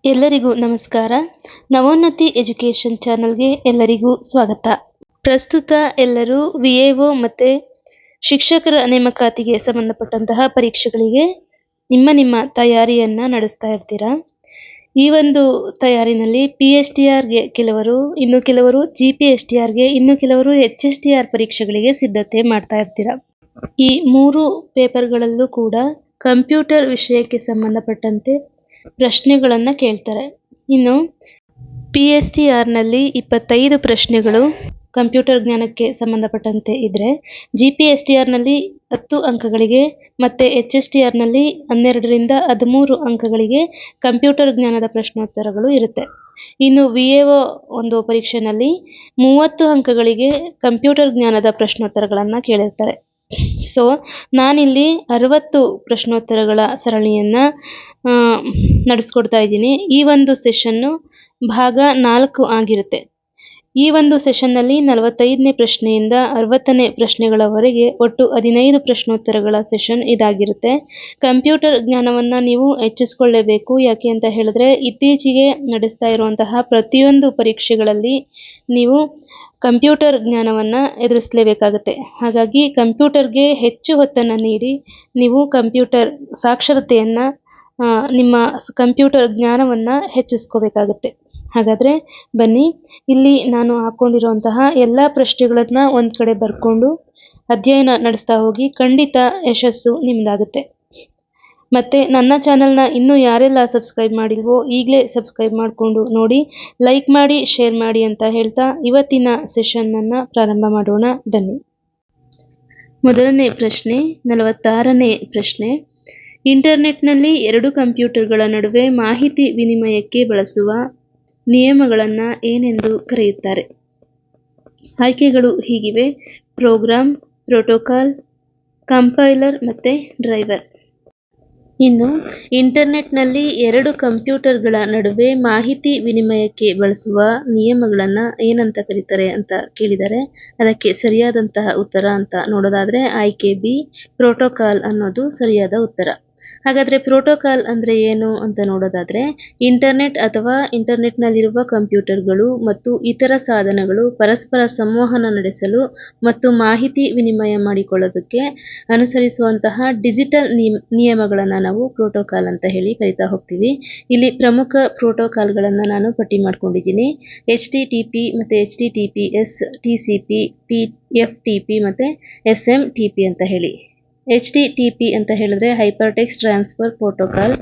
ಎಲ್ಲರಿಗೂ ನಮಸ್ಕಾರ. ನವೋನ್ನತಿ ಎಜುಕೇಷನ್ ಚಾನಲ್ಗೆ ಎಲ್ಲರಿಗೂ ಸ್ವಾಗತ. ಪ್ರಸ್ತುತ ಎಲ್ಲರೂ VAO ಮತ್ತು ಶಿಕ್ಷಕರ ನೇಮಕಾತಿಗೆ ಸಂಬಂಧಪಟ್ಟಂತಹ ಪರೀಕ್ಷೆಗಳಿಗೆ ನಿಮ್ಮ ತಯಾರಿಯನ್ನು ನಡೆಸ್ತಾ ಇರ್ತೀರಾ. ಈ ಒಂದು ತಯಾರಿನಲ್ಲಿ PSTRಗೆ ಕೆಲವರು, ಇನ್ನು ಕೆಲವರು GPSTRಗೆ, ಇನ್ನು ಕೆಲವರು HSTR ಪರೀಕ್ಷೆಗಳಿಗೆ ಸಿದ್ಧತೆ ಮಾಡ್ತಾ ಇರ್ತೀರಾ. ಈ 3 ಪೇಪರ್ಗಳಲ್ಲೂ ಕೂಡ ಕಂಪ್ಯೂಟರ್ ವಿಷಯಕ್ಕೆ ಸಂಬಂಧಪಟ್ಟಂತೆ ಪ್ರಶ್ನೆಗಳನ್ನು ಕೇಳ್ತಾರೆ. ಇನ್ನು PSTRನಲ್ಲಿ 25 ಪ್ರಶ್ನೆಗಳು ಕಂಪ್ಯೂಟರ್ ಜ್ಞಾನಕ್ಕೆ ಸಂಬಂಧಪಟ್ಟಂತೆ ಇದ್ದರೆ, GPSTRನಲ್ಲಿ 10 ಅಂಕಗಳಿಗೆ ಮತ್ತು HSTRನಲ್ಲಿ 12ರಿಂದ 13 ಅಂಕಗಳಿಗೆ ಕಂಪ್ಯೂಟರ್ ಜ್ಞಾನದ ಪ್ರಶ್ನೋತ್ತರಗಳು ಇರುತ್ತೆ. ಇನ್ನು VAO ಒಂದು ಪರೀಕ್ಷೆಯಲ್ಲಿ 30 ಅಂಕಗಳಿಗೆ ಕಂಪ್ಯೂಟರ್ ಜ್ಞಾನದ ಪ್ರಶ್ನೋತ್ತರಗಳನ್ನು ಕೇಳಿರ್ತಾರೆ. ಸೊ ನಾನಿಲ್ಲಿ 60 ಪ್ರಶ್ನೋತ್ತರಗಳ ಸರಣಿಯನ್ನು ನಡೆಸ್ಕೊಡ್ತಾ ಇದ್ದೀನಿ. ಈ ಒಂದು ಸೆಷನ್ನು ಭಾಗ 4 ಆಗಿರುತ್ತೆ. ಈ ಒಂದು ಸೆಷನ್ನಲ್ಲಿ 45ನೇ ಪ್ರಶ್ನೆಯಿಂದ 60ನೇ ಪ್ರಶ್ನೆಗಳವರೆಗೆ ಒಟ್ಟು 15 ಪ್ರಶ್ನೋತ್ತರಗಳ ಸೆಷನ್ ಇದಾಗಿರುತ್ತೆ. ಕಂಪ್ಯೂಟರ್ ಜ್ಞಾನವನ್ನು ನೀವು ಹೆಚ್ಚಿಸ್ಕೊಳ್ಳೇಬೇಕು. ಯಾಕೆ ಅಂತ ಹೇಳಿದ್ರೆ, ಇತ್ತೀಚೆಗೆ ನಡೆಸ್ತಾ ಇರುವಂತಹ ಪ್ರತಿಯೊಂದು ಪರೀಕ್ಷೆಗಳಲ್ಲಿ ನೀವು ಕಂಪ್ಯೂಟರ್ ಜ್ಞಾನವನ್ನು ಎದುರಿಸಲೇಬೇಕಾಗುತ್ತೆ. ಹಾಗಾಗಿ ಕಂಪ್ಯೂಟರ್ಗೆ ಹೆಚ್ಚು ಹೊತ್ತನ್ನು ನೀಡಿ ನೀವು ಕಂಪ್ಯೂಟರ್ ಸಾಕ್ಷರತೆಯನ್ನು, ನಿಮ್ಮ ಕಂಪ್ಯೂಟರ್ ಜ್ಞಾನವನ್ನು ಹೆಚ್ಚಿಸ್ಕೋಬೇಕಾಗುತ್ತೆ. ಹಾಗಾದರೆ ಬನ್ನಿ, ಇಲ್ಲಿ ನಾನು ಹಾಕ್ಕೊಂಡಿರುವಂತಹ ಎಲ್ಲ ಪ್ರಶ್ನೆಗಳನ್ನು ಒಂದು ಕಡೆ ಬರ್ಕೊಂಡು ಅಧ್ಯಯನ ನಡೆಸ್ತಾ ಹೋಗಿ. ಖಂಡಿತ ಯಶಸ್ಸು ನಿಮ್ಮದಾಗುತ್ತೆ. ಮತ್ತು ನನ್ನ ಚಾನಲ್ನ ಇನ್ನೂ ಯಾರೆಲ್ಲ ಸಬ್ಸ್ಕ್ರೈಬ್ ಮಾಡಿಲ್ವೋ ಈಗಲೇ ಸಬ್ಸ್ಕ್ರೈಬ್ ಮಾಡಿಕೊಂಡು ನೋಡಿ, ಲೈಕ್ ಮಾಡಿ, ಶೇರ್ ಮಾಡಿ ಅಂತ ಹೇಳ್ತಾ ಇವತ್ತಿನ ಸೆಷನ್ನನ್ನು ಪ್ರಾರಂಭ ಮಾಡೋಣ. ಬನ್ನಿ. ಮೊದಲನೇ ಪ್ರಶ್ನೆ, 46ನೇ ಪ್ರಶ್ನೆ. ಇಂಟರ್ನೆಟ್ನಲ್ಲಿ 2 ಕಂಪ್ಯೂಟರ್ಗಳ ನಡುವೆ ಮಾಹಿತಿ ವಿನಿಮಯಕ್ಕೆ ಬಳಸುವ ನಿಯಮಗಳನ್ನು ಏನೆಂದು ಕರೆಯುತ್ತಾರೆ? ಆಯ್ಕೆಗಳು ಹೀಗಿವೆ: ಪ್ರೋಗ್ರಾಮ್, ಪ್ರೋಟೋಕಾಲ್, ಕಂಪೈಲರ್ ಮತ್ತು ಡ್ರೈವರ್. ಇನ್ನು ಇಂಟರ್ನೆಟ್ನಲ್ಲಿ 2 ಕಂಪ್ಯೂಟರ್ಗಳ ನಡುವೆ ಮಾಹಿತಿ ವಿನಿಮಯಕ್ಕೆ ಬಳಸುವ ನಿಯಮಗಳನ್ನು ಏನಂತ ಕರೀತಾರೆ ಅಂತ ಕೇಳಿದರೆ, ಅದಕ್ಕೆ ಸರಿಯಾದಂತಹ ಉತ್ತರ ಅಂತ ನೋಡೋದಾದರೆ ಆಯ್ಕೆ B, ಪ್ರೋಟೋಕಾಲ್ ಅನ್ನೋದು ಸರಿಯಾದ ಉತ್ತರ. ಹಾಗಾದರೆ ಪ್ರೋಟೋಕಾಲ್ ಅಂದರೆ ಏನು ಅಂತ ನೋಡೋದಾದರೆ, ಇಂಟರ್ನೆಟ್ ಅಥವಾ ಇಂಟರ್ನೆಟ್ನಲ್ಲಿರುವ ಕಂಪ್ಯೂಟರ್ಗಳು ಮತ್ತು ಇತರ ಸಾಧನಗಳು ಪರಸ್ಪರ ಸಂವಹನ ನಡೆಸಲು ಮತ್ತು ಮಾಹಿತಿ ವಿನಿಮಯ ಮಾಡಿಕೊಳ್ಳೋದಕ್ಕೆ ಅನುಸರಿಸುವಂತಹ ಡಿಜಿಟಲ್ ನಿಯಮಗಳನ್ನು ನಾವು ಪ್ರೋಟೋಕಾಲ್ ಅಂತ ಹೇಳಿ ಕರಿತಾ ಹೋಗ್ತೀವಿ. ಇಲ್ಲಿ ಪ್ರಮುಖ ಪ್ರೋಟೋಕಾಲ್ಗಳನ್ನು ನಾನು ಪಟ್ಟಿ ಮಾಡ್ಕೊಂಡಿದ್ದೀನಿ: HTTP ಮತ್ತು HTTPS, TCP, FTP ಮತ್ತು SMTP ಅಂತ ಹೇಳಿ. HTTP ಅಂತ ಹೇಳಿದ್ರೆ ಹೈಪರ್ ಟೆಕ್ಸ್ಟ್ ಟ್ರಾನ್ಸ್ಫರ್ ಪ್ರೋಟೋಕಾಲ್.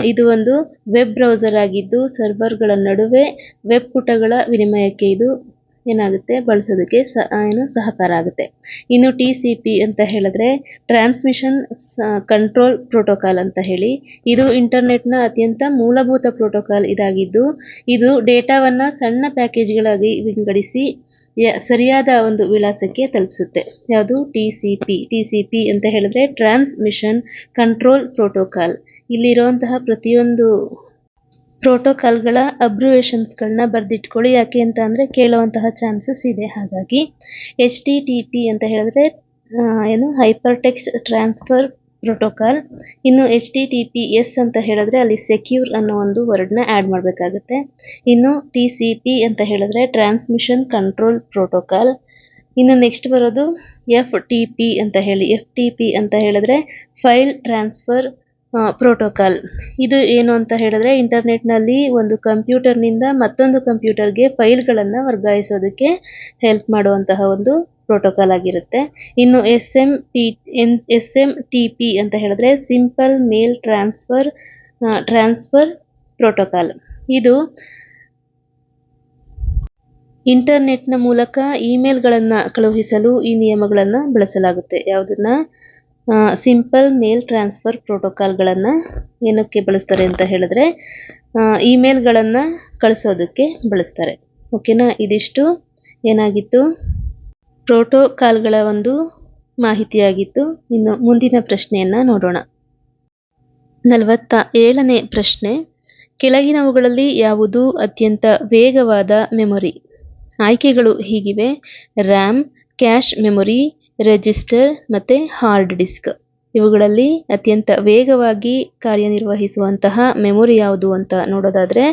ಇದು ಒಂದು ವೆಬ್ ಬ್ರೌಸರ್ ಆಗಿದ್ದು, ಸರ್ವರ್ಗಳ ನಡುವೆ ವೆಬ್ ಪುಟಗಳ ವಿನಿಮಯಕ್ಕೆ ಇದು ಏನಾಗುತ್ತೆ, ಬಳಸೋದಕ್ಕೆ ಸಹಕಾರ ಆಗುತ್ತೆ. ಇನ್ನು TCP ಅಂತ ಹೇಳಿದ್ರೆ ಟ್ರಾನ್ಸ್ಮಿಷನ್ ಕಂಟ್ರೋಲ್ ಪ್ರೋಟೋಕಾಲ್ ಅಂತ ಹೇಳಿ. ಇದು ಇಂಟರ್ನೆಟ್ನ ಅತ್ಯಂತ ಮೂಲಭೂತ ಪ್ರೋಟೋಕಾಲ್ ಇದಾಗಿದ್ದು, ಇದು ಡೇಟಾವನ್ನು ಸಣ್ಣ ಪ್ಯಾಕೇಜ್ಗಳಾಗಿ ವಿಂಗಡಿಸಿ ಸರಿಯಾದ ಒಂದು ವಿಳಾಸಕ್ಕೆ ತಲುಪಿಸುತ್ತೆ. ಯಾವುದು? TCP ಅಂತ ಹೇಳಿದ್ರೆ ಟ್ರಾನ್ಸ್ಮಿಷನ್ ಕಂಟ್ರೋಲ್ ಪ್ರೋಟೋಕಾಲ್. ಇಲ್ಲಿರುವಂತಹ ಪ್ರತಿಯೊಂದು ಪ್ರೋಟೋಕಾಲ್ಗಳ ಅಬ್ರಿವೇಷನ್ಸ್ಗಳನ್ನ ಬರೆದಿಟ್ಕೊಳ್ಳಿ. ಯಾಕೆ ಅಂತ ಅಂದರೆ ಕೇಳುವಂತಹ ಚಾನ್ಸಸ್ ಇದೆ. ಹಾಗಾಗಿ HTTP ಅಂತ ಹೇಳಿದ್ರೆ ಹೈಪರ್ ಟೆಕ್ಸ್ಟ್ ಟ್ರಾನ್ಸ್ಫರ್ ಪ್ರೋಟೋಕಾಲ್. ಇನ್ನು HTTPS ಅಂತ ಹೇಳಿದ್ರೆ ಅಲ್ಲಿ ಸೆಕ್ಯೂರ್ ಅನ್ನೋ ಒಂದು ವರ್ಡ್ನ ಆ್ಯಡ್ ಮಾಡಬೇಕಾಗುತ್ತೆ. ಇನ್ನು TCP ಅಂತ ಹೇಳಿದ್ರೆ ಟ್ರಾನ್ಸ್ಮಿಷನ್ ಕಂಟ್ರೋಲ್ ಪ್ರೋಟೋಕಾಲ್. ಇನ್ನು ನೆಕ್ಸ್ಟ್ ಬರೋದು FTP ಅಂತ ಹೇಳಿ. FTP ಅಂತ ಹೇಳಿದ್ರೆ ಫೈಲ್ ಟ್ರಾನ್ಸ್ಫರ್ ಪ್ರೋಟೋಕಾಲ್. ಇದು ಏನು ಅಂತ ಹೇಳಿದ್ರೆ ಇಂಟರ್ನೆಟ್ನಲ್ಲಿ ಒಂದು ಕಂಪ್ಯೂಟರ್ನಿಂದ ಮತ್ತೊಂದು ಕಂಪ್ಯೂಟರ್ಗೆ ಫೈಲ್ಗಳನ್ನು ವರ್ಗಾಯಿಸೋದಕ್ಕೆ ಹೆಲ್ಪ್ ಮಾಡುವಂತಹ ಒಂದು ಪ್ರೋಟೋಕಾಲ್ ಆಗಿರುತ್ತೆ. ಇನ್ನು SMTP ಅಂತ ಹೇಳಿದ್ರೆ ಸಿಂಪಲ್ ಮೇಲ್ ಟ್ರಾನ್ಸ್ಫರ್ ಪ್ರೋಟೋಕಾಲ್. ಇದು ಇಂಟರ್ನೆಟ್ನ ಮೂಲಕ ಇಮೇಲ್ಗಳನ್ನು ಕಳುಹಿಸಲು ಈ ನಿಯಮಗಳನ್ನು ಬಳಸಲಾಗುತ್ತೆ. ಯಾವುದನ್ನ? ಸಿಂಪಲ್ ಮೇಲ್ ಟ್ರಾನ್ಸ್ಫರ್ ಪ್ರೋಟೋಕಾಲ್ಗಳನ್ನು ಏನಕ್ಕೆ ಬಳಸ್ತಾರೆ ಅಂತ ಹೇಳಿದ್ರೆ ಇಮೇಲ್ಗಳನ್ನು ಕಳಿಸೋದಕ್ಕೆ ಬಳಸ್ತಾರೆ. ಓಕೆನಾ? ಇದಿಷ್ಟು ಏನಾಗಿತ್ತು, ಪ್ರೋಟೋಕಾಲ್ಗಳ ಒಂದು ಮಾಹಿತಿಯಾಗಿತ್ತು. ಇನ್ನು ಮುಂದಿನ ಪ್ರಶ್ನೆಯನ್ನು ನೋಡೋಣ. 47ನೇ ಪ್ರಶ್ನೆ. ಕೆಳಗಿನವುಗಳಲ್ಲಿ ಯಾವುದು ಅತ್ಯಂತ ವೇಗವಾದ ಮೆಮೊರಿ? ಆಯ್ಕೆಗಳು ಹೀಗಿವೆ: ರ್ಯಾಮ್, ಕ್ಯಾಶ್ ಮೆಮೊರಿ, ರಿಜಿಸ್ಟರ್ ಮತ್ತು ಹಾರ್ಡ್ ಡಿಸ್ಕ್. ಇವುಗಳಲ್ಲಿ ಅತ್ಯಂತ ವೇಗವಾಗಿ ಕಾರ್ಯನಿರ್ವಹಿಸುವಂತಹ ಮೆಮೊರಿ ಯಾವುದು ಅಂತ ನೋಡೋದಾದ್ರೆ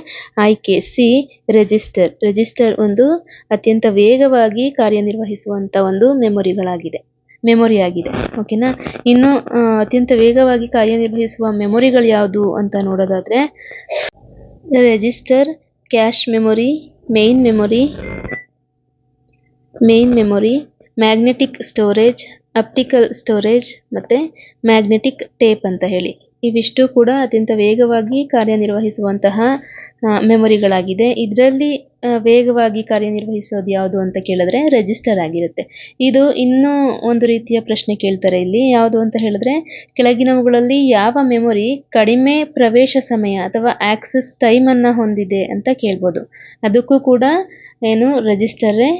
ಆಯ್ಕೆ ಸಿ ರಿಜಿಸ್ಟರ್. ರಿಜಿಸ್ಟರ್ ಒಂದು ಅತ್ಯಂತ ವೇಗವಾಗಿ ಕಾರ್ಯನಿರ್ವಹಿಸುವಂತ ಒಂದು ಮೆಮೊರಿ ಆಗಿದೆ. ಓಕೆನಾ. ಇನ್ನು ಅತ್ಯಂತ ವೇಗವಾಗಿ ಕಾರ್ಯನಿರ್ವಹಿಸುವ ಮೆಮೊರಿಗಳು ಯಾವುದು ಅಂತ ನೋಡೋದಾದ್ರೆ register, cache memory, main memory, magnetic storage, optical storage ಮತ್ತೆ ಮ್ಯಾಗ್ನೆಟಿಕ್ ಟೇಪ್ ಅಂತ ಹೇಳಿ. ಇವಿಷ್ಟು ಕೂಡ ಅತ್ಯಂತ ವೇಗವಾಗಿ ಕಾರ್ಯನಿರ್ವಹಿಸುವಂತಹ ಮೆಮೊರಿಗಳಾಗಿದೆ. ಇದರಲ್ಲಿ ವೇಗವಾಗಿ ಕಾರ್ಯನಿರ್ವಹಿಸೋದು ಯಾವುದು ಅಂತ ಕೇಳಿದ್ರೆ ರಿಜಿಸ್ಟರ್ ಆಗಿರುತ್ತೆ. ಇದು ಇನ್ನೂ ಒಂದು ರೀತಿಯ ಪ್ರಶ್ನೆ ಕೇಳ್ತಾರೆ ಇಲ್ಲಿ. ಯಾವುದು ಅಂತ ಹೇಳಿದ್ರೆ ಕೆಳಗಿನವುಗಳಲ್ಲಿ ಯಾವ ಮೆಮೊರಿ ಕಡಿಮೆ ಪ್ರವೇಶ ಸಮಯ ಅಥವಾ ಆಕ್ಸೆಸ್ ಟೈಮ್ ಅನ್ನ ಹೊಂದಿದೆ ಅಂತ ಕೇಳ್ಬೋದು. ಅದಕ್ಕೂ ಕೂಡ ರಿಜಿಸ್ಟರೇ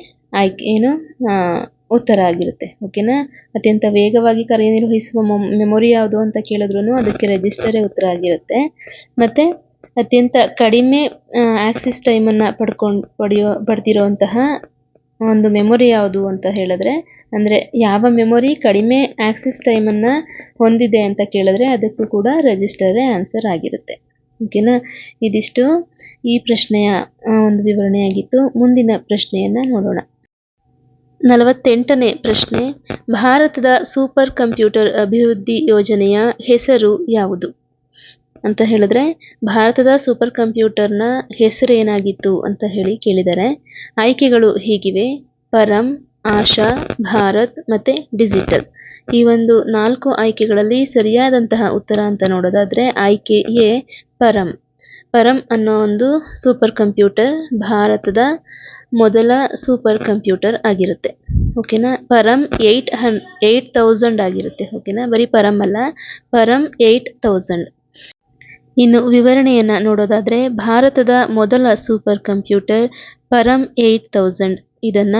ಉತ್ತರ ಆಗಿರುತ್ತೆ. ಓಕೆನಾ. ಅತ್ಯಂತ ವೇಗವಾಗಿ ಕಾರ್ಯನಿರ್ವಹಿಸುವ ಮೆಮೊರಿ ಯಾವುದು ಅಂತ ಕೇಳಿದ್ರು ಅದಕ್ಕೆ ರಿಜಿಸ್ಟರೇ ಉತ್ತರ ಆಗಿರುತ್ತೆ. ಮತ್ತೆ ಅತ್ಯಂತ ಕಡಿಮೆ ಆಕ್ಸೆಸ್ ಟೈಮ್ ಅನ್ನ ಪಡೆದಿರುವಂತಹ ಒಂದು ಮೆಮೊರಿ ಯಾವುದು ಅಂತ ಹೇಳಿದ್ರೆ ಅಂದ್ರೆ ಯಾವ ಮೆಮೊರಿ ಕಡಿಮೆ ಆಕ್ಸೆಸ್ ಟೈಮ್ ಅನ್ನ ಹೊಂದಿದೆ ಅಂತ ಕೇಳಿದ್ರೆ ಅದಕ್ಕೂ ಕೂಡ ರಿಜಿಸ್ಟರೇ ಆನ್ಸರ್ ಆಗಿರುತ್ತೆ. ಓಕೆನಾ. ಇದಿಷ್ಟು ಈ ಪ್ರಶ್ನೆಯ ಒಂದು ವಿವರಣೆಯಾಗಿತ್ತು. ಮುಂದಿನ ಪ್ರಶ್ನೆಯನ್ನ ನೋಡೋಣ. 48ನೇ ಪ್ರಶ್ನೆ, ಭಾರತದ ಸೂಪರ್ ಕಂಪ್ಯೂಟರ್ ಅಭಿವೃದ್ಧಿ ಯೋಜನೆಯ ಹೆಸರು ಯಾವುದು ಅಂತ ಹೇಳಿದ್ರೆ ಭಾರತದ ಸೂಪರ್ ಕಂಪ್ಯೂಟರ್ನ ಹೆಸರೇನಾಗಿತ್ತು ಅಂತ ಹೇಳಿ ಕೇಳಿದರೆ ಆಯ್ಕೆಗಳು ಹೀಗಿವೆ: ಪರಂ, ಆಶಾ, ಭಾರತ್ ಮತ್ತೆ ಡಿಜಿಟಲ್. ಈ ಒಂದು 4 ಆಯ್ಕೆಗಳಲ್ಲಿ ಸರಿಯಾದಂತಹ ಉತ್ತರ ಅಂತ ನೋಡೋದಾದ್ರೆ ಆಯ್ಕೆ ಎ ಪರಂ ಅನ್ನೋ ಒಂದು ಸೂಪರ್ ಕಂಪ್ಯೂಟರ್ ಭಾರತದ ಮೊದಲ ಸೂಪರ್ ಕಂಪ್ಯೂಟರ್ ಆಗಿರುತ್ತೆ. ಓಕೆನಾ. ಪರಂ 8000 ಆಗಿರುತ್ತೆ. ಓಕೆನಾ. ಬರೀ ಪರಂ ಅಲ್ಲ, ಪರಂ 8000. ಇನ್ನು ವಿವರಣೆಯನ್ನ ನೋಡೋದಾದ್ರೆ ಭಾರತದ ಮೊದಲ ಸೂಪರ್ ಕಂಪ್ಯೂಟರ್ ಪರಂ 8000 ಇದನ್ನ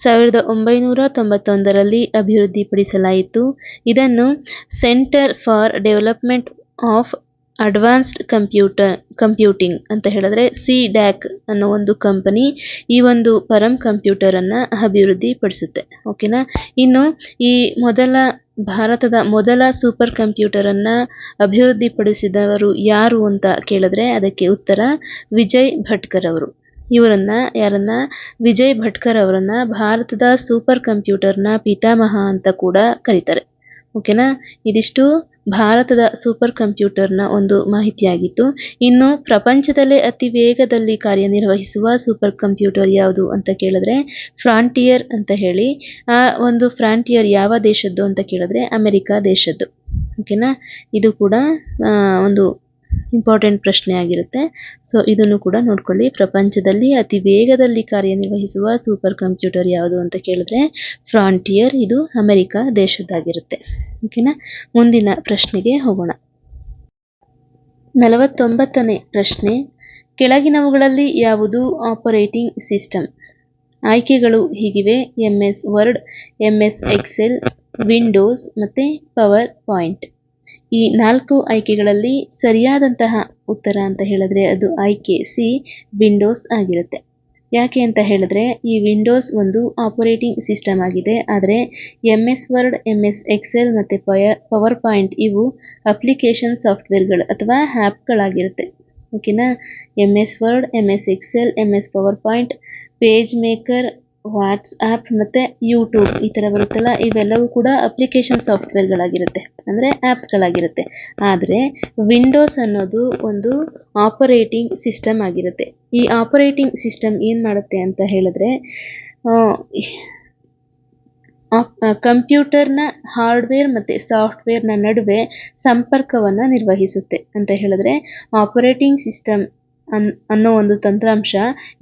1991ರಲ್ಲಿ ಅಭಿವೃದ್ಧಿಪಡಿಸಲಾಯಿತು. ಇದನ್ನು centre for development of advanced computing ಅಂತ ಹೇಳಿದ್ರೆ CDAC ಅನ್ನೋ ಒಂದು ಕಂಪನಿ ಈ ಒಂದು ಪರಂ ಕಂಪ್ಯೂಟರ್ ಅನ್ನ ಅಭಿವೃದ್ಧಿಪಡಿಸುತ್ತೆ. ಓಕೆನಾ. ಇನ್ನು ಈ ಭಾರತದ ಮೊದಲ ಸೂಪರ್ ಕಂಪ್ಯೂಟರ್ ಅನ್ನ ಅಭಿವೃದ್ಧಿಪಡಿಸಿದವರು ಯಾರು ಅಂತ ಕೇಳಿದ್ರೆ ಅದಕ್ಕೆ ಉತ್ತರ ವಿಜಯ್ ಭಟ್ಕರ್ ಅವರು. ವಿಜಯ್ ಭಟ್ಕರ್ ಅವರನ್ನ ಭಾರತದ ಸೂಪರ್ ಕಂಪ್ಯೂಟರ್ನ ಪಿತಾಮಹ ಅಂತ ಕೂಡ ಕರೀತಾರೆ. ಓಕೆನಾ. ಇದಿಷ್ಟು ಭಾರತದ ಸೂಪರ್ ಕಂಪ್ಯೂಟರ್ನ ಒಂದು ಮಾಹಿತಿಯಾಗಿತ್ತು. ಇನ್ನು ಪ್ರಪಂಚದಲ್ಲೇ ಅತಿ ವೇಗದಲ್ಲಿ ಕಾರ್ಯನಿರ್ವಹಿಸುವ ಸೂಪರ್ ಕಂಪ್ಯೂಟರ್ ಯಾವುದು ಅಂತ ಕೇಳಿದ್ರೆ ಫ್ರಾಂಟಿಯರ್ ಅಂತ ಹೇಳಿ. ಆ ಒಂದು ಫ್ರಾಂಟಿಯರ್ ಯಾವ ದೇಶದ್ದು ಅಂತ ಕೇಳಿದ್ರೆ ಅಮೆರಿಕ ದೇಶದ್ದು. ಓಕೆನಾ. ಇದು ಕೂಡ ಒಂದು ಇಂಪಾರ್ಟೆಂಟ್ ಪ್ರಶ್ನೆ ಆಗಿರುತ್ತೆ. ಸೊ ಇದನ್ನು ಕೂಡ ನೋಡ್ಕೊಳ್ಳಿ. ಪ್ರಪಂಚದಲ್ಲಿ ಅತಿ ವೇಗದಲ್ಲಿ ಕಾರ್ಯನಿರ್ವಹಿಸುವ ಸೂಪರ್ ಕಂಪ್ಯೂಟರ್ ಯಾವುದು ಅಂತ ಕೇಳಿದ್ರೆ ಫ್ರಾಂಟಿಯರ್, ಇದು ಅಮೆರಿಕ ದೇಶದ್ದಾಗಿರುತ್ತೆ. ಓಕೆನಾ. ಮುಂದಿನ ಪ್ರಶ್ನೆಗೆ ಹೋಗೋಣ. 49ನೇ ಪ್ರಶ್ನೆ, ಕೆಳಗಿನವುಗಳಲ್ಲಿ ಯಾವುದು ಆಪರೇಟಿಂಗ್ ಸಿಸ್ಟಮ್? ಆಯ್ಕೆಗಳು ಹೀಗಿವೆ: MS Word, MS Excel, Windows ಮತ್ತೆ ಪವರ್ ಪಾಯಿಂಟ್. ಈ 4 ಆಯ್ಕೆಗಳಲ್ಲಿ ಸರಿಯಾದಂತಹ ಉತ್ತರ ಅಂತ ಹೇಳಿದ್ರೆ ಅದು ಆಯ್ಕೆ ಸಿ ವಿಂಡೋಸ್ ಆಗಿರುತ್ತೆ. ಯಾಕೆ ಅಂತ ಹೇಳಿದ್ರೆ ಈ ವಿಂಡೋಸ್ ಒಂದು ಆಪರೇಟಿಂಗ್ ಸಿಸ್ಟಮ್ ಆಗಿದೆ. ಆದರೆ MS ವರ್ಡ್, MS ಎಕ್ಸೆಲ್ ಮತ್ತೆ ಪವರ್ ಪಾಯಿಂಟ್ ಇವು ಅಪ್ಲಿಕೇಶನ್ ಸಾಫ್ಟ್ವೇರ್ಗಳು ಅಥವಾ ಆ್ಯಪ್ಗಳಾಗಿರುತ್ತೆ. ಓಕೆನಾ. MS Word, MS Excel, MS PowerPoint, PageMaker, WhatsApp ಮತ್ತೆ ಯೂಟ್ಯೂಬ್ ಈ ಥರ ಬರುತ್ತಲ್ಲ, ಇವೆಲ್ಲವೂ ಕೂಡ ಅಪ್ಲಿಕೇಶನ್ ಸಾಫ್ಟ್ವೇರ್ಗಳಾಗಿರುತ್ತೆ, ಅಂದರೆ ಆ್ಯಪ್ಸ್ಗಳಾಗಿರುತ್ತೆ. ಆದರೆ ವಿಂಡೋಸ್ ಅನ್ನೋದು ಒಂದು ಆಪರೇಟಿಂಗ್ ಸಿಸ್ಟಮ್ ಆಗಿರುತ್ತೆ. ಈ ಆಪರೇಟಿಂಗ್ ಸಿಸ್ಟಮ್ ಏನು ಮಾಡುತ್ತೆ ಅಂತ ಹೇಳಿದ್ರೆ ಕಂಪ್ಯೂಟರ್ನ ಹಾರ್ಡ್ವೇರ್ ಮತ್ತು ಸಾಫ್ಟ್ವೇರ್ನ ನಡುವೆ ಸಂಪರ್ಕವನ್ನು ನಿರ್ವಹಿಸುತ್ತೆ. ಅಂತ ಹೇಳಿದ್ರೆ ಆಪರೇಟಿಂಗ್ ಸಿಸ್ಟಮ್ ಅನ್ನೋ ಒಂದು ತಂತ್ರಾಂಶ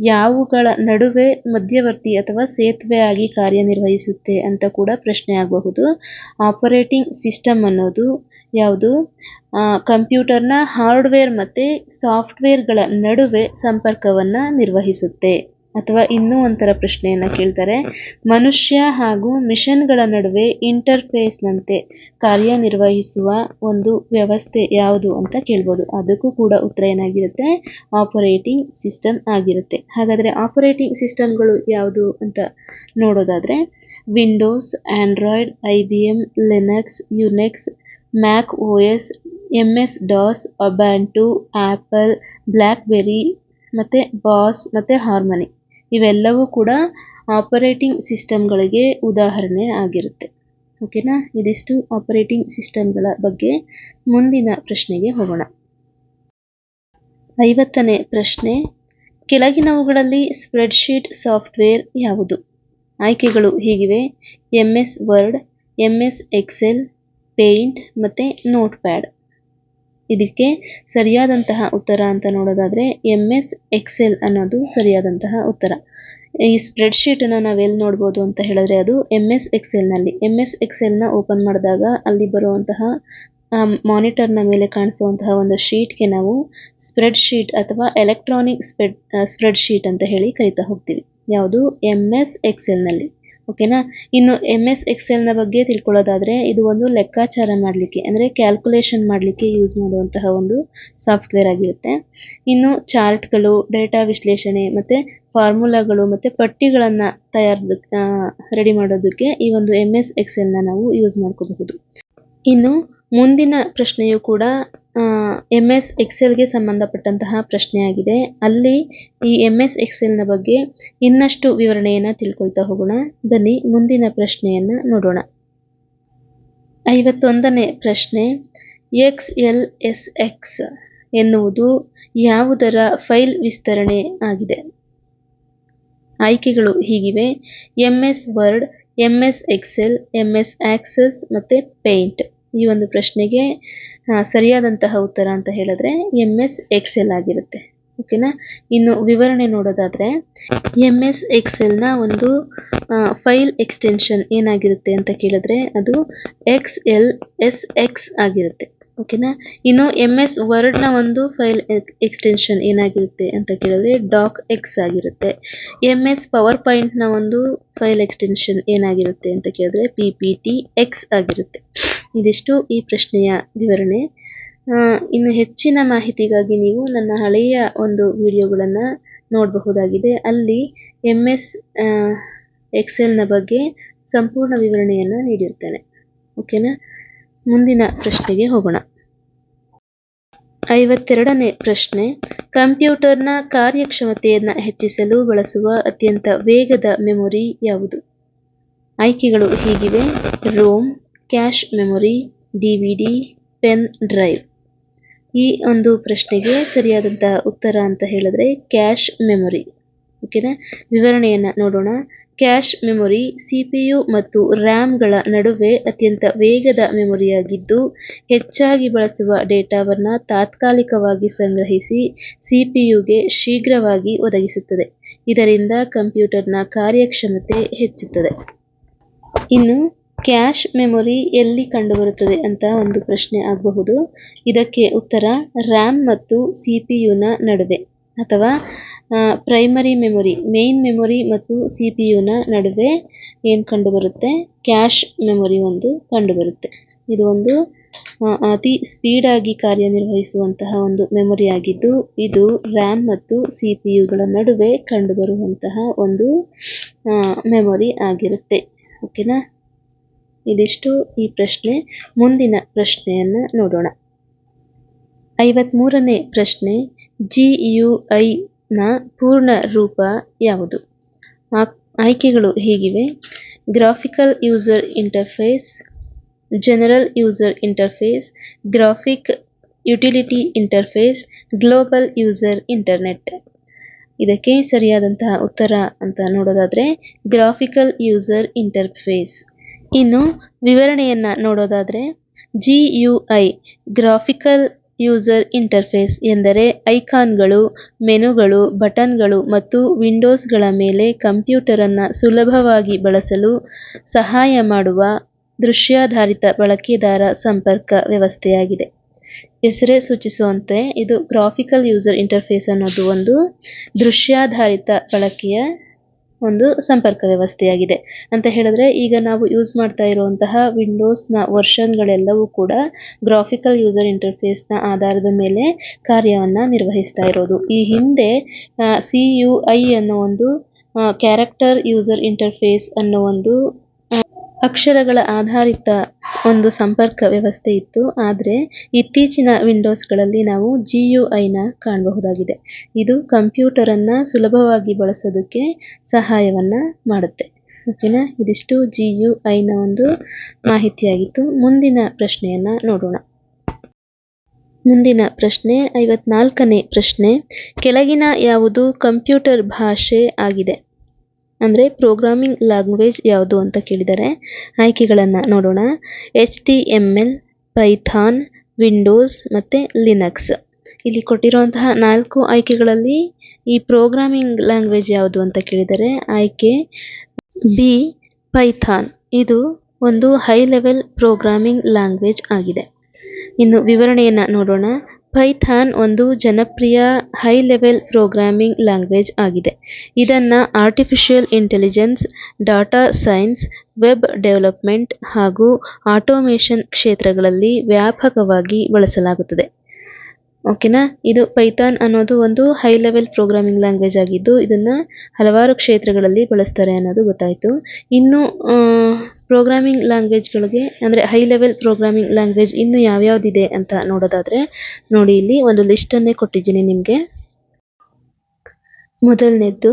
ಯಾವುಗಳ ನಡುವೆ ಮಧ್ಯವರ್ತಿ ಅಥವಾ ಸೇತುವೆ ಆಗಿ ಕಾರ್ಯನಿರ್ವಹಿಸುತ್ತೆ ಅಂತ ಕೂಡ ಪ್ರಶ್ನೆ ಆಗಬಹುದು. ಆಪರೇಟಿಂಗ್ ಸಿಸ್ಟಮ್ ಅನ್ನೋದು ಯಾವುದು ಕಂಪ್ಯೂಟರ್ನ ಹಾರ್ಡ್ವೇರ್ ಮತ್ತು ಸಾಫ್ಟ್ವೇರ್ಗಳ ನಡುವೆ ಸಂಪರ್ಕವನ್ನು ನಿರ್ವಹಿಸುತ್ತೆ. ಅಥವಾ ಇನ್ನೂ ಒಂಥರ ಪ್ರಶ್ನೆಯನ್ನು ಕೇಳ್ತಾರೆ, ಮನುಷ್ಯ ಹಾಗೂ ಮಿಷನ್ಗಳ ನಡುವೆ ಇಂಟರ್ಫೇಸ್ನಂತೆ ಕಾರ್ಯನಿರ್ವಹಿಸುವ ಒಂದು ವ್ಯವಸ್ಥೆ ಯಾವುದು ಅಂತ ಕೇಳ್ಬೋದು. ಅದಕ್ಕೂ ಕೂಡ ಉತ್ತರ ಏನಾಗಿರುತ್ತೆ, ಆಪರೇಟಿಂಗ್ ಸಿಸ್ಟಮ್ ಆಗಿರುತ್ತೆ. ಹಾಗಾದರೆ ಆಪರೇಟಿಂಗ್ ಸಿಸ್ಟಮ್ಗಳು ಯಾವುದು ಅಂತ ನೋಡೋದಾದರೆ Windows, Android, IBM, Linux, Unix, Mac OS, MS-DOS, Ubuntu, Apple, BlackBerry ಮತ್ತು ಬಾಸ್ ಮತ್ತು ಹಾರ್ಮನಿ ಇವೆಲ್ಲವೂ ಕೂಡ ಆಪರೇಟಿಂಗ್ ಸಿಸ್ಟಮ್ಗಳಿಗೆ ಉದಾಹರಣೆ ಆಗಿರುತ್ತೆ. ಓಕೆನಾ, ಇದಿಷ್ಟು ಆಪರೇಟಿಂಗ್ ಸಿಸ್ಟಮ್ಗಳ ಬಗ್ಗೆ. ಮುಂದಿನ ಪ್ರಶ್ನೆಗೆ ಹೋಗೋಣ. 50ನೇ ಪ್ರಶ್ನೆ, ಕೆಳಗಿನವುಗಳಲ್ಲಿ ಸ್ಪ್ರೆಡ್ಶೀಟ್ ಸಾಫ್ಟ್ವೇರ್ ಯಾವುದು? ಆಯ್ಕೆಗಳು ಹೀಗಿವೆ: MS Word, MS Excel, Paint ಮತ್ತು ನೋಟ್ಪ್ಯಾಡ್. ಇದಕ್ಕೆ ಸರಿಯಾದಂತಹ ಉತ್ತರ ಅಂತ ನೋಡೋದಾದರೆ MS ಎಕ್ಸೆಲ್ ಅನ್ನೋದು ಸರಿಯಾದಂತಹ ಉತ್ತರ. ಈ ಸ್ಪ್ರೆಡ್ಶೀಟನ್ನು ನಾವೆಲ್ಲಿ ನೋಡ್ಬೋದು ಅಂತ ಹೇಳಿದ್ರೆ ಅದು MS ಎಕ್ಸೆಲ್ನಲ್ಲಿ. MS ಎಕ್ಸೆಲ್ನ ಓಪನ್ ಮಾಡಿದಾಗ ಅಲ್ಲಿ ಬರುವಂತಹ ಮಾನಿಟರ್ನ ಮೇಲೆ ಕಾಣಿಸುವಂತಹ ಒಂದು ಶೀಟ್ಗೆ ನಾವು ಸ್ಪ್ರೆಡ್ಶೀಟ್ ಅಥವಾ ಎಲೆಕ್ಟ್ರಾನಿಕ್ ಸ್ಪ್ರೆಡ್ಶೀಟ್ ಅಂತ ಹೇಳಿ ಕರಿತಾ ಹೋಗ್ತೀವಿ. ಯಾವುದು? MS ಎಕ್ಸೆಲ್ನಲ್ಲಿ. ಓಕೆನಾ. ಇನ್ನು MS ಎಕ್ಸೆಲ್ನ ಬಗ್ಗೆ ತಿಳ್ಕೊಳ್ಳೋದಾದರೆ ಇದು ಒಂದು ಲೆಕ್ಕಾಚಾರ ಮಾಡಲಿಕ್ಕೆ ಅಂದರೆ ಕ್ಯಾಲ್ಕುಲೇಷನ್ ಮಾಡಲಿಕ್ಕೆ ಯೂಸ್ ಮಾಡುವಂತಹ ಒಂದು ಸಾಫ್ಟ್ವೇರ್ ಆಗಿರುತ್ತೆ. ಇನ್ನು ಚಾರ್ಟ್ಗಳು, ಡೇಟಾ ವಿಶ್ಲೇಷಣೆ ಮತ್ತು ಫಾರ್ಮುಲಾಗಳು ಮತ್ತು ಪಟ್ಟಿಗಳನ್ನು ರೆಡಿ ಮಾಡೋದಕ್ಕೆ ಈ ಒಂದು MS ಎಕ್ಸೆಲ್ನ ನಾವು ಯೂಸ್ ಮಾಡ್ಕೋಬಹುದು. ಇನ್ನು ಮುಂದಿನ ಪ್ರಶ್ನೆಯು ಕೂಡ MS ಎಕ್ಸೆಲ್ಗೆ ಸಂಬಂಧಪಟ್ಟಂತಹ ಪ್ರಶ್ನೆಯಾಗಿದೆ. ಅಲ್ಲಿ ಈ MS ಎಕ್ಸೆಲ್ನ ಬಗ್ಗೆ ಇನ್ನಷ್ಟು ವಿವರಣೆಯನ್ನು ತಿಳ್ಕೊಳ್ತಾ ಹೋಗೋಣ. ಬನ್ನಿ ಮುಂದಿನ ಪ್ರಶ್ನೆಯನ್ನು ನೋಡೋಣ. 51ನೇ ಪ್ರಶ್ನೆ, XLSX ಎನ್ನುವುದು ಯಾವುದರ ಫೈಲ್ ವಿಸ್ತರಣೆ ಆಗಿದೆ? ಆಯ್ಕೆಗಳು ಹೀಗಿವೆ: MS Word, MS Excel, MS Access ಮತ್ತು ಪೇಂಟ್. ಈ ಒಂದು ಪ್ರಶ್ನೆಗೆ ಸರಿಯಾದಂತಹ ಉತ್ತರ ಅಂತ ಹೇಳಿದ್ರೆ MS ಎಕ್ಸೆಲ್ ಆಗಿರುತ್ತೆ. ಓಕೆನಾ. ಇನ್ನು ವಿವರಣೆ ನೋಡೋದಾದರೆ MS ಎಕ್ಸೆಲ್ನ ಒಂದು ಫೈಲ್ ಎಕ್ಸ್ಟೆನ್ಷನ್ ಏನಾಗಿರುತ್ತೆ ಅಂತ ಕೇಳಿದ್ರೆ ಅದು XLSX ಆಗಿರುತ್ತೆ. ಓಕೆನಾ. ಇನ್ನು MS ವರ್ಡ್ನ ಒಂದು ಫೈಲ್ ಎಕ್ಸ್ಟೆನ್ಷನ್ ಏನಾಗಿರುತ್ತೆ ಅಂತ ಕೇಳಿದ್ರೆ DocX ಆಗಿರುತ್ತೆ. MS ಪವರ್ ಪಾಯಿಂಟ್ನ ಒಂದು ಫೈಲ್ ಎಕ್ಸ್ಟೆನ್ಷನ್ ಏನಾಗಿರುತ್ತೆ ಅಂತ ಕೇಳಿದ್ರೆ PPTX ಆಗಿರುತ್ತೆ. ಇದಿಷ್ಟು ಈ ಪ್ರಶ್ನೆಯ ವಿವರಣೆ. ಇನ್ನು ಹೆಚ್ಚಿನ ಮಾಹಿತಿಗಾಗಿ ನೀವು ನನ್ನ ಹಳೆಯ ಒಂದು ವಿಡಿಯೋಗಳನ್ನು ನೋಡಬಹುದಾಗಿದೆ. ಅಲ್ಲಿ MS ಎಕ್ಸೆಲ್ನ ಬಗ್ಗೆ ಸಂಪೂರ್ಣ ವಿವರಣೆಯನ್ನು ನೀಡಿರ್ತೇನೆ. ಓಕೆನಾ. ಮುಂದಿನ ಪ್ರಶ್ನೆಗೆ ಹೋಗೋಣ. 52ನೇ ಪ್ರಶ್ನೆ, ಕಂಪ್ಯೂಟರ್ನ ಕಾರ್ಯಕ್ಷಮತೆಯನ್ನು ಹೆಚ್ಚಿಸಲು ಬಳಸುವ ಅತ್ಯಂತ ವೇಗದ ಮೆಮೊರಿ ಯಾವುದು? ಆಯ್ಕೆಗಳು ಹೀಗಿವೆ: ROM, cache memory, DVD, pen drive. ಈ ಒಂದು ಪ್ರಶ್ನೆಗೆ ಸರಿಯಾದಂತಹ ಉತ್ತರ ಅಂತ ಹೇಳಿದ್ರೆ ಕ್ಯಾಶ್ ಮೆಮೊರಿ. ಓಕೆನಾ. ವಿವರಣೆಯನ್ನು ನೋಡೋಣ. ಕ್ಯಾಶ್ ಮೆಮೊರಿ CPU ಮತ್ತು ರ್ಯಾಮ್ಗಳ ನಡುವೆ ಅತ್ಯಂತ ವೇಗದ ಮೆಮೊರಿಯಾಗಿದ್ದು ಹೆಚ್ಚಾಗಿ ಬಳಸುವ ಡೇಟಾವನ್ನು ತಾತ್ಕಾಲಿಕವಾಗಿ ಸಂಗ್ರಹಿಸಿ CPUಗೆ ಶೀಘ್ರವಾಗಿ ಒದಗಿಸುತ್ತದೆ. ಇದರಿಂದ ಕಂಪ್ಯೂಟರ್ನ ಕಾರ್ಯಕ್ಷಮತೆ ಹೆಚ್ಚುತ್ತದೆ. ಇನ್ನು ಕ್ಯಾಶ್ ಮೆಮೊರಿ ಎಲ್ಲಿ ಕಂಡುಬರುತ್ತದೆ ಅಂತ ಒಂದು ಪ್ರಶ್ನೆ ಆಗಬಹುದು. ಇದಕ್ಕೆ ಉತ್ತರ ರ್ಯಾಮ್ ಮತ್ತು CPUನ ನಡುವೆ ಅಥವಾ ಪ್ರೈಮರಿ ಮೆಮೊರಿ, ಮೇನ್ ಮೆಮೊರಿ ಮತ್ತು CPUನ ನಡುವೆ ಏನು ಕಂಡುಬರುತ್ತೆ? ಕ್ಯಾಶ್ ಮೆಮೊರಿ ಒಂದು ಕಂಡುಬರುತ್ತೆ. ಇದು ಒಂದು ಅತಿ ಸ್ಪೀಡಾಗಿ ಕಾರ್ಯನಿರ್ವಹಿಸುವಂತಹ ಒಂದು ಮೆಮೊರಿ ಆಗಿದ್ದು ಇದು ರ್ಯಾಮ್ ಮತ್ತು CPUಗಳ ನಡುವೆ ಕಂಡುಬರುವಂತಹ ಒಂದು ಮೆಮೊರಿ ಆಗಿರುತ್ತೆ. ಓಕೆನಾ. ಇದಿಷ್ಟು ಈ ಪ್ರಶ್ನೆ. ಮುಂದಿನ ಪ್ರಶ್ನೆಯನ್ನು ನೋಡೋಣ. 53ನೇ ಪ್ರಶ್ನೆ, GUIನ ಪೂರ್ಣ ರೂಪ ಯಾವುದು? ಆಯ್ಕೆಗಳು ಹೀಗಿವೆ: graphical user interface, general user interface, graphic utility interface, global user internet. ಇದಕ್ಕೆ ಸರಿಯಾದಂತಹ ಉತ್ತರ ಅಂತ ನೋಡೋದಾದರೆ ಗ್ರಾಫಿಕಲ್ ಯೂಸರ್ ಇಂಟರ್ಫೇಸ್. ಇನ್ನು ವಿವರಣೆಯನ್ನು ನೋಡೋದಾದರೆ GUI ಗ್ರಾಫಿಕಲ್ ಯೂಸರ್ ಇಂಟರ್ಫೇಸ್ ಎಂದರೆ ಐಕಾನ್ಗಳು, ಮೆನುಗಳು, ಬಟನ್ಗಳು ಮತ್ತು ವಿಂಡೋಸ್ಗಳ ಮೇಲೆ ಕಂಪ್ಯೂಟರನ್ನು ಸುಲಭವಾಗಿ ಬಳಸಲು ಸಹಾಯ ಮಾಡುವ ದೃಶ್ಯಾಧಾರಿತ ಬಳಕೆದಾರ ಸಂಪರ್ಕ ವ್ಯವಸ್ಥೆಯಾಗಿದೆ. ಹೆಸರೇ ಸೂಚಿಸುವಂತೆ ಇದು ಗ್ರಾಫಿಕಲ್ ಯೂಸರ್ ಇಂಟರ್ಫೇಸ್ ಅನ್ನೋದು ಒಂದು ದೃಶ್ಯಾಧಾರಿತ ಬಳಕೆಯ ಒಂದು ಸಂಪರ್ಕ ವ್ಯವಸ್ಥೆಯಾಗಿದೆ ಅಂತ ಹೇಳಿದ್ರೆ ಈಗ ನಾವು ಯೂಸ್ ಮಾಡ್ತಾ ಇರುವಂತಹ ವಿಂಡೋಸ್ನ ವರ್ಷನ್ಗಳೆಲ್ಲವೂ ಕೂಡ ಗ್ರಾಫಿಕಲ್ ಯೂಸರ್ ಇಂಟರ್ಫೇಸ್ನ ಆಧಾರದ ಮೇಲೆ ಕಾರ್ಯವನ್ನು ನಿರ್ವಹಿಸ್ತಾ ಇರೋದು. ಈ ಹಿಂದೆ CUI ಅನ್ನೋ ಒಂದು ಕ್ಯಾರೆಕ್ಟರ್ ಯೂಸರ್ ಇಂಟರ್ಫೇಸ್ ಅನ್ನೋ ಒಂದು ಅಕ್ಷರಗಳ ಆಧಾರಿತ ಒಂದು ಸಂಪರ್ಕ ವ್ಯವಸ್ಥೆ ಇತ್ತು. ಆದರೆ ಇತ್ತೀಚಿನ ವಿಂಡೋಸ್ಗಳಲ್ಲಿ ನಾವು GUIನ ಕಾಣಬಹುದಾಗಿದೆ. ಇದು ಕಂಪ್ಯೂಟರನ್ನು ಸುಲಭವಾಗಿ ಬಳಸೋದಕ್ಕೆ ಸಹಾಯವನ್ನು ಮಾಡುತ್ತೆ. ಓಕೆನಾ, ಇದಿಷ್ಟು GUIನ ಒಂದು ಮಾಹಿತಿಯಾಗಿತ್ತು. ಮುಂದಿನ ಪ್ರಶ್ನೆಯನ್ನು ನೋಡೋಣ. ಮುಂದಿನ ಪ್ರಶ್ನೆ 54ನೇ ಪ್ರಶ್ನೆ. ಕೆಳಗಿನ ಯಾವುದು ಕಂಪ್ಯೂಟರ್ ಭಾಷೆ ಆಗಿದೆ? ಅಂದರೆ ಪ್ರೋಗ್ರಾಮಿಂಗ್ ಲ್ಯಾಂಗ್ವೇಜ್ ಯಾವುದು ಅಂತ ಕೇಳಿದರೆ ಆಯ್ಕೆಗಳನ್ನು ನೋಡೋಣ. HTML, ಪೈಥಾನ್, ವಿಂಡೋಸ್ ಮತ್ತು ಲಿನಕ್ಸ್. ಇಲ್ಲಿ ಕೊಟ್ಟಿರುವಂತಹ 4 ಆಯ್ಕೆಗಳಲ್ಲಿ ಈ ಪ್ರೋಗ್ರಾಮಿಂಗ್ ಲ್ಯಾಂಗ್ವೇಜ್ ಯಾವುದು ಅಂತ ಕೇಳಿದರೆ ಆಯ್ಕೆ ಬಿ ಪೈಥಾನ್. ಇದು ಒಂದು ಹೈ ಲೆವೆಲ್ ಪ್ರೋಗ್ರಾಮಿಂಗ್ ಲ್ಯಾಂಗ್ವೇಜ್ ಆಗಿದೆ. ಇನ್ನು ವಿವರಣೆಯನ್ನು ನೋಡೋಣ. ಪೈಥಾನ್ ಒಂದು ಜನಪ್ರಿಯ ಹೈ ಲೆವೆಲ್ ಪ್ರೋಗ್ರಾಮಿಂಗ್ ಲ್ಯಾಂಗ್ವೇಜ್ ಆಗಿದೆ. ಇದನ್ನು artificial intelligence, data science, web development ಹಾಗೂ ಆಟೋಮೇಷನ್ ಕ್ಷೇತ್ರಗಳಲ್ಲಿ ವ್ಯಾಪಕವಾಗಿ ಬಳಸಲಾಗುತ್ತದೆ. ಓಕೆನಾ, ಇದು ಪೈಥಾನ್ ಅನ್ನೋದು ಒಂದು ಹೈ ಲೆವೆಲ್ ಪ್ರೋಗ್ರಾಮಿಂಗ್ ಲ್ಯಾಂಗ್ವೇಜ್ ಆಗಿದ್ದು ಇದನ್ನು ಹಲವಾರು ಕ್ಷೇತ್ರಗಳಲ್ಲಿ ಬಳಸ್ತಾರೆ ಅನ್ನೋದು ಗೊತ್ತಾಯಿತು. ಇನ್ನು ಪ್ರೋಗ್ರಾಮಿಂಗ್ ಲ್ಯಾಂಗ್ವೇಜ್ಗಳಿಗೆ ಅಂದರೆ ಹೈ ಲೆವೆಲ್ ಪ್ರೋಗ್ರಾಮಿಂಗ್ ಲ್ಯಾಂಗ್ವೇಜ್ ಇನ್ನು ಯಾವ್ಯಾವುದಿದೆ ಅಂತ ನೋಡೋದಾದರೆ ನೋಡಿ, ಇಲ್ಲಿ ಒಂದು ಲಿಸ್ಟನ್ನೇ ಕೊಟ್ಟಿದ್ದೀನಿ ನಿಮಗೆ. ಮೊದಲನೇದ್ದು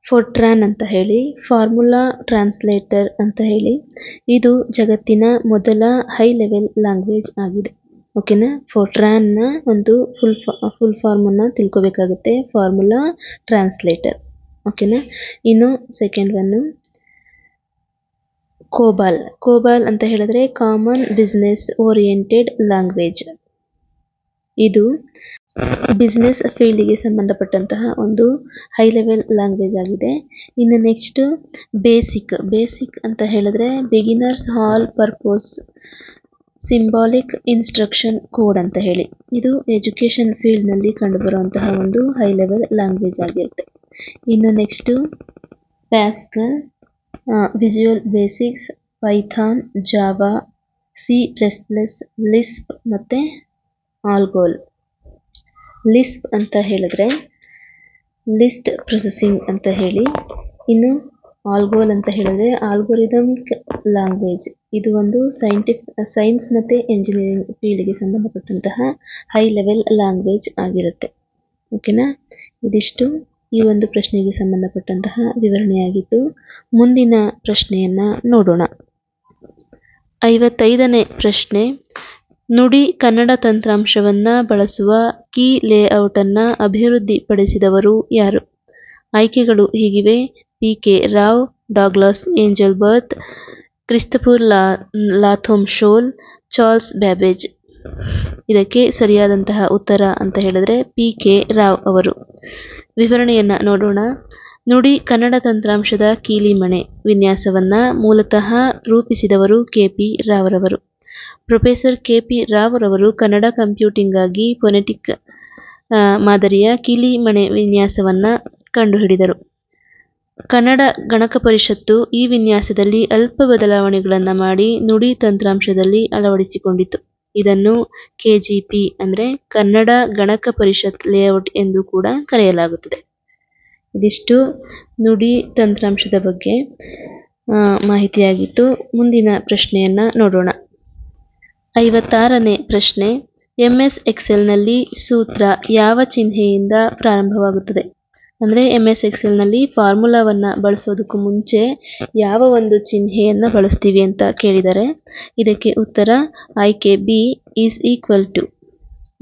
ಫೋರ್ಟ್ರಾನ್ ಅಂತ ಹೇಳಿ, ಫಾರ್ಮುಲಾ ಟ್ರಾನ್ಸ್ಲೇಟರ್ ಅಂತ ಹೇಳಿ. ಇದು ಜಗತ್ತಿನ ಮೊದಲ ಹೈ ಲೆವೆಲ್ ಲ್ಯಾಂಗ್ವೇಜ್ ಆಗಿದೆ. ಓಕೆನಾ, ಫೋರ್ಟ್ರಾನ್ನ ಒಂದು ಫುಲ್ ಫಾರ್ಮನ್ನು ತಿಳ್ಕೊಬೇಕಾಗುತ್ತೆ, ಫಾರ್ಮುಲಾ ಟ್ರಾನ್ಸ್ಲೇಟರ್. ಓಕೆನಾ, ಇನ್ನು ಸೆಕೆಂಡ್ ಒನ್ನು ಕೋಬಾಲ್ ಅಂತ ಹೇಳಿದ್ರೆ ಕಾಮನ್ ಬಿಸ್ನೆಸ್ ಓರಿಯೆಂಟೆಡ್ ಲ್ಯಾಂಗ್ವೇಜ್. ಇದು ಬಿಸ್ನೆಸ್ ಫೀಲ್ಡಿಗೆ ಸಂಬಂಧಪಟ್ಟಂತಹ ಒಂದು ಹೈ ಲೆವೆಲ್ ಲ್ಯಾಂಗ್ವೇಜ್ ಆಗಿದೆ. ಇನ್ನು ನೆಕ್ಸ್ಟ್ ಬೇಸಿಕ್ ಅಂತ ಹೇಳಿದ್ರೆ beginners all purpose symbolic instruction code ಅಂತ ಹೇಳಿ. ಇದು ಎಜುಕೇಷನ್ ಫೀಲ್ಡ್ನಲ್ಲಿ ಕಂಡುಬರುವಂತಹ ಒಂದು ಹೈ ಲೆವೆಲ್ ಲ್ಯಾಂಗ್ವೇಜ್ ಆಗಿರುತ್ತೆ. ಇನ್ನು next pascal, visual basics, Python, Java, C++, Lisp ಮತ್ತು ಆಲ್ಗೋಲ್. ಲಿಸ್ಪ್ ಅಂತ ಹೇಳಿದ್ರೆ ಲಿಸ್ಟ್ ಪ್ರೊಸೆಸಿಂಗ್ ಅಂತ ಹೇಳಿ. ಇನ್ನು ಆಲ್ಗೋಲ್ ಅಂತ ಹೇಳಿದ್ರೆ ಆಲ್ಗೋರಿದಮಿಕ್ ಲ್ಯಾಂಗ್ವೇಜ್. ಇದು ಒಂದು ಸೈನ್ಸ್ ಮತ್ತು ಎಂಜಿನಿಯರಿಂಗ್ ಫೀಲ್ಡ್ಗೆ ಸಂಬಂಧಪಟ್ಟಂತಹ ಹೈ ಲೆವೆಲ್ ಲ್ಯಾಂಗ್ವೇಜ್ ಆಗಿರುತ್ತೆ. ಓಕೆನಾ, ಇದಿಷ್ಟು ಈ ಒಂದು ಪ್ರಶ್ನೆಗೆ ಸಂಬಂಧಪಟ್ಟಂತಹ ವಿವರಣೆಯಾಗಿದ್ದು ಮುಂದಿನ ಪ್ರಶ್ನೆಯನ್ನು ನೋಡೋಣ. 55ನೇ ಪ್ರಶ್ನೆ. ನುಡಿ ಕನ್ನಡ ತಂತ್ರಾಂಶವನ್ನು ಬಳಸುವ ಕೀ ಲೇಔಟನ್ನು ಅಭಿವೃದ್ಧಿಪಡಿಸಿದವರು ಯಾರು? ಆಯ್ಕೆಗಳು ಹೀಗಿವೆ. PK Rao, Douglas Engelbart, Christopher Latham Sholes, Charles Babbage. ಇದಕ್ಕೆ ಸರಿಯಾದಂತಹ ಉತ್ತರ ಅಂತ ಹೇಳಿದ್ರೆ PK ರಾವ್ ಅವರು. ವಿವರಣೆಯನ್ನು ನೋಡೋಣ. ನುಡಿ ಕನ್ನಡ ತಂತ್ರಾಂಶದ ಕೀಲಿಮಣೆ ವಿನ್ಯಾಸವನ್ನು ಮೂಲತಃ ರೂಪಿಸಿದವರು KP ರಾವ್ರವರು. ಪ್ರೊಫೆಸರ್ KP ರಾವ್ರವರು ಕನ್ನಡ ಕಂಪ್ಯೂಟಿಂಗ್ಗಾಗಿ ಫೊನೆಟಿಕ್ ಮಾದರಿಯ ಕೀಲಿಮಣೆ ವಿನ್ಯಾಸವನ್ನು ಕಂಡುಹಿಡಿದರು. ಕನ್ನಡ ಗಣಕ ಪರಿಷತ್ತು ಈ ವಿನ್ಯಾಸದಲ್ಲಿ ಅಲ್ಪ ಬದಲಾವಣೆಗಳನ್ನು ಮಾಡಿ ನುಡಿ ತಂತ್ರಾಂಶದಲ್ಲಿ ಅಳವಡಿಸಿಕೊಂಡಿತು. ಇದನ್ನು KGP ಅಂದರೆ ಕನ್ನಡ ಗಣಕ ಪರಿಷತ್ ಲೇಔಟ್ ಎಂದು ಕೂಡ ಕರೆಯಲಾಗುತ್ತದೆ. ಇದಿಷ್ಟು ನುಡಿ ತಂತ್ರಾಂಶದ ಬಗ್ಗೆ ಮಾಹಿತಿಯಾಗಿತ್ತು. ಮುಂದಿನ ಪ್ರಶ್ನೆಯನ್ನು ನೋಡೋಣ. 56ನೇ ಪ್ರಶ್ನೆ. MS ಎಕ್ಸೆಲ್ನಲ್ಲಿ ಸೂತ್ರ ಯಾವ ಚಿಹ್ನೆಯಿಂದ ಪ್ರಾರಂಭವಾಗುತ್ತದೆ? ಅಂದರೆ MS ಎಕ್ಸೆಲ್ನಲ್ಲಿ ಫಾರ್ಮುಲಾವನ್ನು ಬಳಸೋದಕ್ಕೂ ಮುಂಚೆ ಯಾವ ಒಂದು ಚಿಹ್ನೆಯನ್ನು ಬಳಸ್ತೀವಿ ಅಂತ ಕೇಳಿದರೆ ಇದಕ್ಕೆ ಉತ್ತರ ಆಯ್ಕೆ B =.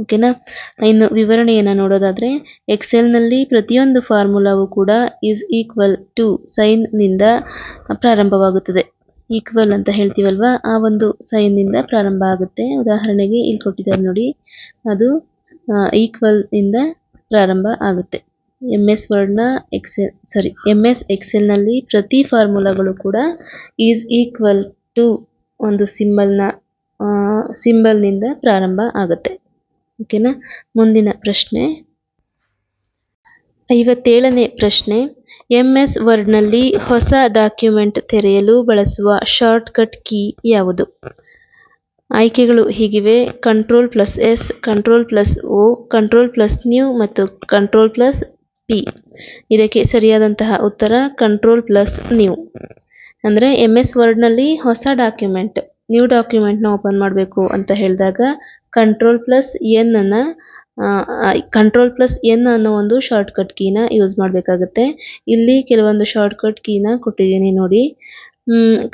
ಓಕೆನಾ, ಇನ್ನು ವಿವರಣೆಯನ್ನು ನೋಡೋದಾದರೆ ಎಕ್ಸೆಲ್ನಲ್ಲಿ ಪ್ರತಿಯೊಂದು ಫಾರ್ಮುಲಾವು ಕೂಡ =, ಸೈನ್ನಿಂದ ಪ್ರಾರಂಭವಾಗುತ್ತದೆ. ಈಕ್ವಲ್ ಅಂತ ಹೇಳ್ತೀವಲ್ವಾ, ಆ ಒಂದು ಸೈನ್ನಿಂದ ಪ್ರಾರಂಭ ಆಗುತ್ತೆ. ಉದಾಹರಣೆಗೆ ಇಲ್ಲಿ ಕೊಟ್ಟಿದ್ದಾರೆ ನೋಡಿ, ಅದು ಈಕ್ವಲ್ ಇಂದ ಪ್ರಾರಂಭ ಆಗುತ್ತೆ. MS ಎಕ್ಸೆಲ್ನಲ್ಲಿ ಪ್ರತಿ ಫಾರ್ಮುಲಾಗಳು ಕೂಡ =, ಒಂದು ಸಿಂಬಲ್ನಿಂದ ಪ್ರಾರಂಭ ಆಗುತ್ತೆ. ಓಕೆನಾ, ಮುಂದಿನ ಪ್ರಶ್ನೆ 57ನೇ ಪ್ರಶ್ನೆ. MS ವರ್ಡ್ನಲ್ಲಿ ಹೊಸ ಡಾಕ್ಯುಮೆಂಟ್ ತೆರೆಯಲು ಬಳಸುವ ಶಾರ್ಟ್ಕಟ್ ಕೀ ಯಾವುದು? ಆಯ್ಕೆಗಳು ಹೀಗಿವೆ. Ctrl+S, Ctrl+O, Ctrl+New ಮತ್ತು Ctrl+P. ಇದಕ್ಕೆ ಸರಿಯಾದಂತಹ ಉತ್ತರ Ctrl+New. ಅಂದರೆ MS ವರ್ಡ್ನಲ್ಲಿ ಹೊಸ ಡಾಕ್ಯುಮೆಂಟ್ ನ್ಯೂ ಡಾಕ್ಯುಮೆಂಟ್ನ ಓಪನ್ ಮಾಡಬೇಕು ಅಂತ ಹೇಳಿದಾಗ ಕಂಟ್ರೋಲ್+N ಅನ್ನೋ ಒಂದು ಶಾರ್ಟ್ಕಟ್ ಕೀನ ಯೂಸ್ ಮಾಡಬೇಕಾಗುತ್ತೆ. ಇಲ್ಲಿ ಕೆಲವೊಂದು ಶಾರ್ಟ್ಕಟ್ ಕೀನ ಕೊಟ್ಟಿದ್ದೀನಿ ನೋಡಿ.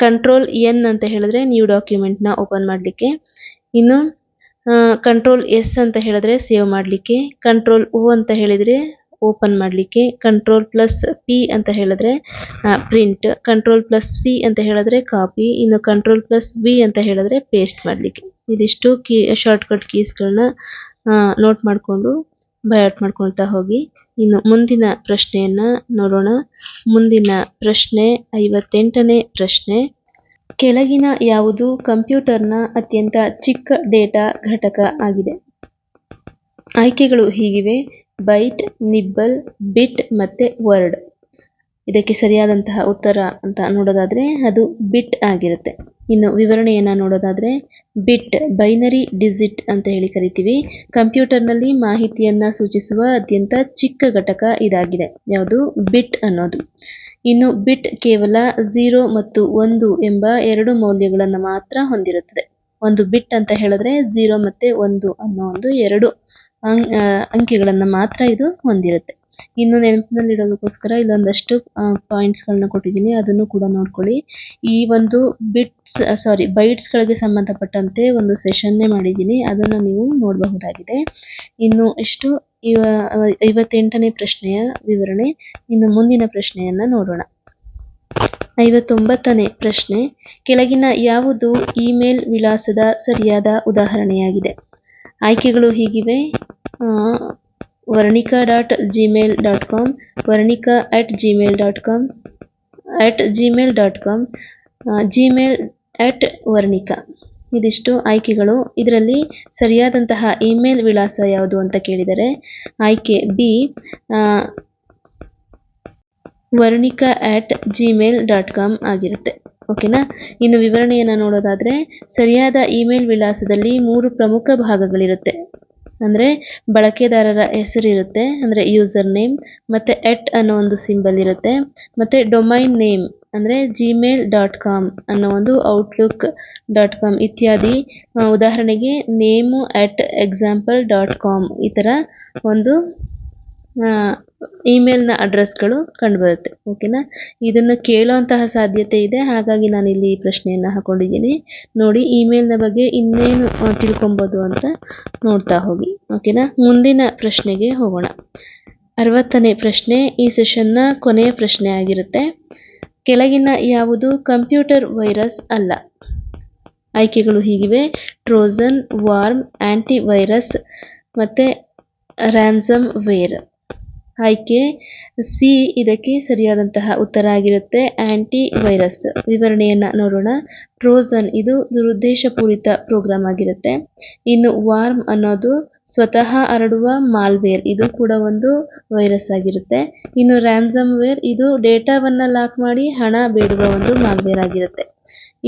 Control+N ಅಂತ ಹೇಳಿದ್ರೆ ನ್ಯೂ ಡಾಕ್ಯುಮೆಂಟ್ನ ಓಪನ್ ಮಾಡಲಿಕ್ಕೆ, ಇನ್ನು Control+S ಅಂತ ಹೇಳಿದ್ರೆ ಸೇವ್ ಮಾಡಲಿಕ್ಕೆ, Control+O ಅಂತ ಹೇಳಿದರೆ ಓಪನ್ ಮಾಡಲಿಕ್ಕೆ, Control+P ಅಂತ ಹೇಳಿದ್ರೆ ಪ್ರಿಂಟ್, Control+C ಅಂತ ಹೇಳಿದ್ರೆ ಕಾಪಿ, ಇನ್ನು Control+V ಅಂತ ಹೇಳಿದ್ರೆ ಪೇಸ್ಟ್ ಮಾಡಲಿಕ್ಕೆ. ಇದಿಷ್ಟು ಶಾರ್ಟ್ಕಟ್ ಕೀಸ್ಗಳನ್ನ ನೋಟ್ ಮಾಡಿಕೊಂಡು ಬೈಹಾರ್ಟ್ ಮಾಡ್ಕೊಳ್ತಾ ಹೋಗಿ. ಇನ್ನು ಮುಂದಿನ ಪ್ರಶ್ನೆಯನ್ನ ನೋಡೋಣ. ಮುಂದಿನ ಪ್ರಶ್ನೆ 58ನೇ ಪ್ರಶ್ನೆ. ಕೆಳಗಿನ ಯಾವುದು ಕಂಪ್ಯೂಟರ್ನ ಅತ್ಯಂತ ಚಿಕ್ಕ ಡೇಟಾ ಘಟಕ ಆಗಿದೆ? ಆಯ್ಕೆಗಳು ಹೀಗಿವೆ: ಬೈಟ್, ನಿಬ್ಬಲ್, ಬಿಟ್ ಮತ್ತೆ ವರ್ಡ್. ಇದಕ್ಕೆ ಸರಿಯಾದಂತಹ ಉತ್ತರ ಅಂತ ನೋಡೋದಾದ್ರೆ ಅದು ಬಿಟ್ ಆಗಿರುತ್ತೆ. ಇನ್ನು ವಿವರಣೆಯನ್ನ ನೋಡೋದಾದ್ರೆ ಬಿಟ್ ಬೈನರಿ ಡಿಜಿಟ್ ಅಂತ ಹೇಳಿ ಕರಿತೀವಿ. ಕಂಪ್ಯೂಟರ್ನಲ್ಲಿ ಮಾಹಿತಿಯನ್ನ ಸೂಚಿಸುವ ಅತ್ಯಂತ ಚಿಕ್ಕ ಘಟಕ ಇದಾಗಿದೆ. ಯಾವುದು? ಬಿಟ್ ಅನ್ನೋದು. ಇನ್ನು ಬಿಟ್ ಕೇವಲ 0 ಮತ್ತು 1 ಎಂಬ ಎರಡು ಮೌಲ್ಯಗಳನ್ನು ಮಾತ್ರ ಹೊಂದಿರುತ್ತದೆ. ಒಂದು ಬಿಟ್ ಅಂತ ಹೇಳಿದ್ರೆ 0 ಮತ್ತೆ 1 ಅನ್ನೋ ಒಂದು ಎರಡು ಅಂಕೆಗಳನ್ನು ಮಾತ್ರ ಇದು ಹೊಂದಿರುತ್ತೆ. ಇನ್ನು ನೆನಪಿನಲ್ಲಿಡೋದಕ್ಕೋಸ್ಕರ ಇಲ್ಲೊಂದಷ್ಟು ಪಾಯಿಂಟ್ಸ್ಗಳನ್ನ ಕೊಟ್ಟಿದ್ದೀನಿ, ಅದನ್ನು ಕೂಡ ನೋಡ್ಕೊಳ್ಳಿ. ಈ ಒಂದು ಬೈಟ್ಸ್ಗಳಿಗೆ ಸಂಬಂಧಪಟ್ಟಂತೆ ಒಂದು ಸೆಷನ್ನೇ ಮಾಡಿದ್ದೀನಿ, ಅದನ್ನು ನೀವು ನೋಡಬಹುದಾಗಿದೆ. ಇನ್ನು ಇಷ್ಟು 58ನೇ ಪ್ರಶ್ನೆಯ ವಿವರಣೆ. ಇನ್ನು ಮುಂದಿನ ಪ್ರಶ್ನೆಯನ್ನ ನೋಡೋಣ. 59ನೇ ಪ್ರಶ್ನೆ. ಕೆಳಗಿನ ಯಾವುದು ಇಮೇಲ್ ವಿಳಾಸದ ಸರಿಯಾದ ಉದಾಹರಣೆಯಾಗಿದೆ? ಆಯ್ಕೆಗಳು ಹೀಗಿವೆ: varnika.gmail.com, varnika@gmail.com, @gmail.com, gmail@varnika. ಇದಿಷ್ಟು ಆಯ್ಕೆಗಳು. ಇದರಲ್ಲಿ ಸರಿಯಾದಂತಹ ಇಮೇಲ್ ವಿಳಾಸ ಯಾವುದು ಅಂತ ಕೇಳಿದರೆ ಆಯ್ಕೆ ಬಿ, varnika@gmail.com ಆಗಿರುತ್ತೆ. ಓಕೆನಾ? ಇನ್ನು ವಿವರಣೆಯನ್ನು ನೋಡೋದಾದ್ರೆ ಸರಿಯಾದ ಇಮೇಲ್ ವಿಳಾಸದಲ್ಲಿ 3 ಪ್ರಮುಖ ಭಾಗಗಳಿರುತ್ತೆ. ಅಂದರೆ ಬಳಕೆದಾರರ ಹೆಸರಿರುತ್ತೆ, ಅಂದರೆ ಯೂಸರ್ ನೇಮ್, ಮತ್ತೆ ಅನ್ನೋ ಒಂದು ಸಿಂಬಲ್ ಇರುತ್ತೆ, ಮತ್ತೆ ಡೊಮೈನ್ ನೇಮ್ ಅಂದರೆ gmail.com ಅನ್ನೋ ಒಂದು outlook.com ಇತ್ಯಾದಿ. ಉದಾಹರಣೆಗೆ ನೇಮು @example.com ಈ ಥರ ಒಂದು ಇಮೇಲ್ನ ಅಡ್ರೆಸ್ಗಳು ಕಂಡುಬರುತ್ತೆ. ಓಕೆನಾ? ಇದನ್ನು ಕೇಳೋಂತಹ ಸಾಧ್ಯತೆ ಇದೆ, ಹಾಗಾಗಿ ನಾನು ಇಲ್ಲಿ ಈ ಪ್ರಶ್ನೆಯನ್ನು ಹಾಕೊಂಡಿದ್ದೀನಿ. ನೋಡಿ, ಇಮೇಲ್ನ ಬಗ್ಗೆ ಇನ್ನೇನು ತಿಳ್ಕೊಬೋದು ಅಂತ ನೋಡ್ತಾ ಹೋಗಿ. ಓಕೆನಾ? ಮುಂದಿನ ಪ್ರಶ್ನೆಗೆ ಹೋಗೋಣ. 60ನೇ ಪ್ರಶ್ನೆ ಈ ಸೆಷನ್ನ ಕೊನೆಯ ಪ್ರಶ್ನೆ ಆಗಿರುತ್ತೆ. ಕೆಳಗಿನ ಯಾವುದು ಕಂಪ್ಯೂಟರ್ ವೈರಸ್ ಅಲ್ಲ? ಆಯ್ಕೆಗಳು ಹೀಗಿವೆ: ಟ್ರೋಜನ್, ವಾರ್ಮ್, ಆಂಟಿ ವೈರಸ್ ಮತ್ತೆ ರ್ಯಾನ್ಸಮ್ ವೇರ್. ಆಯ್ಕೆ ಸಿ ಇದಕ್ಕೆ ಸರಿಯಾದಂತಹ ಉತ್ತರ ಆಗಿರುತ್ತೆ, ಆಂಟಿ ವೈರಸ್. ವಿವರಣೆಯನ್ನ ನೋಡೋಣ. ಟ್ರೋಜನ್ ಇದು ದುರುದ್ದೇಶಪೂರಿತ ಪ್ರೋಗ್ರಾಮ್ ಆಗಿರುತ್ತೆ. ಇನ್ನು ವಾರ್ಮ್ ಅನ್ನೋದು ಸ್ವತಃ ಹರಡುವ ಮಾಲ್ವೇರ್, ಇದು ಕೂಡ ಒಂದು ವೈರಸ್ ಆಗಿರುತ್ತೆ. ಇನ್ನು ರ್ಯಾನ್ಸಮ್ ವೇರ್ ಇದು ಡೇಟಾವನ್ನ ಲಾಕ್ ಮಾಡಿ ಹಣ ಬೇಡುವ ಒಂದು ಮಾಲ್ವೇರ್ ಆಗಿರುತ್ತೆ.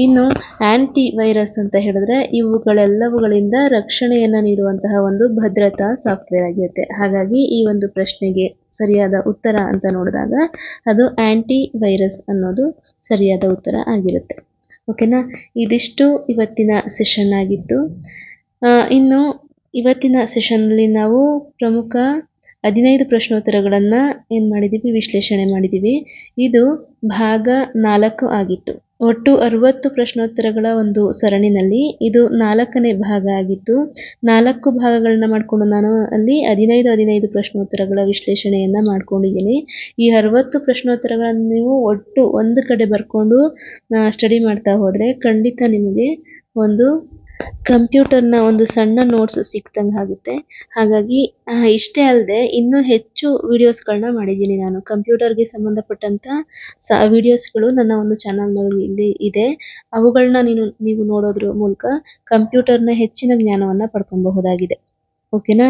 ಇನ್ನು ಆಂಟಿ ವೈರಸ್ ಅಂತ ಹೇಳಿದ್ರೆ ಇವುಗಳೆಲ್ಲವುಗಳಿಂದ ರಕ್ಷಣೆಯನ್ನ ನೀಡುವಂತಹ ಒಂದು ಭದ್ರತಾ ಸಾಫ್ಟ್ವೇರ್ ಆಗಿರುತ್ತೆ. ಹಾಗಾಗಿ ಈ ಒಂದು ಪ್ರಶ್ನೆಗೆ ಸರಿಯಾದ ಉತ್ತರ ಅಂತ ನೋಡಿದಾಗ ಅದು ಆಂಟಿ ವೈರಸ್ ಅನ್ನೋದು ಸರಿಯಾದ ಉತ್ತರ ಆಗಿರುತ್ತೆ. ಓಕೆನಾ? ಇದಿಷ್ಟು ಇವತ್ತಿನ ಸೆಷನ್ ಆಗಿತ್ತು. ಇನ್ನು ಇವತ್ತಿನ ಸೆಷನ್ನಲ್ಲಿ ನಾವು ಪ್ರಮುಖ 15 ಪ್ರಶ್ನೋತ್ತರಗಳನ್ನು ವಿಶ್ಲೇಷಣೆ ಮಾಡಿದ್ದೀವಿ. ಇದು ಭಾಗ 4 ಆಗಿತ್ತು. ಒಟ್ಟು 60 ಪ್ರಶ್ನೋತ್ತರಗಳ ಒಂದು ಸರಣಿನಲ್ಲಿ ಇದು 4ನೇ ಭಾಗ ಆಗಿತ್ತು. 4 ಭಾಗಗಳನ್ನ ಮಾಡಿಕೊಂಡು ನಾನು ಅಲ್ಲಿ 15 ಪ್ರಶ್ನೋತ್ತರಗಳ ವಿಶ್ಲೇಷಣೆಯನ್ನ ಮಾಡ್ಕೊಂಡಿದ್ದೀನಿ. ಈ 60 ಪ್ರಶ್ನೋತ್ತರಗಳನ್ನು ನೀವು ಒಟ್ಟು ಒಂದು ಕಡೆ ಬರ್ಕೊಂಡು ಸ್ಟಡಿ ಮಾಡ್ತಾ ಹೋದ್ರೆ ಖಂಡಿತ ನಿಮಗೆ ಒಂದು ಕಂಪ್ಯೂಟರ್ನ ಒಂದು ಸಣ್ಣ ನೋಟ್ಸ್ ಸಿಕ್ತಂಗೆ ಆಗುತ್ತೆ. ಹಾಗಾಗಿ ಇಷ್ಟೇ ಅಲ್ಲದೆ ಇನ್ನೂ ಹೆಚ್ಚು ವಿಡಿಯೋಸ್ಗಳನ್ನ ಮಾಡಿದ್ದೀನಿ ನಾನು. ಕಂಪ್ಯೂಟರ್ಗೆ ಸಂಬಂಧಪಟ್ಟಂತ ವಿಡಿಯೋಸ್ಗಳು ನನ್ನ ಒಂದು ಚಾನಲ್ನಲ್ಲಿ ಇದೆ. ಅವುಗಳನ್ನ ನೀವು ನೋಡೋದ್ರ ಮೂಲಕ ಕಂಪ್ಯೂಟರ್ನ ಹೆಚ್ಚಿನ ಜ್ಞಾನವನ್ನು ಪಡ್ಕೊಬಹುದಾಗಿದೆ. ಓಕೆನಾ?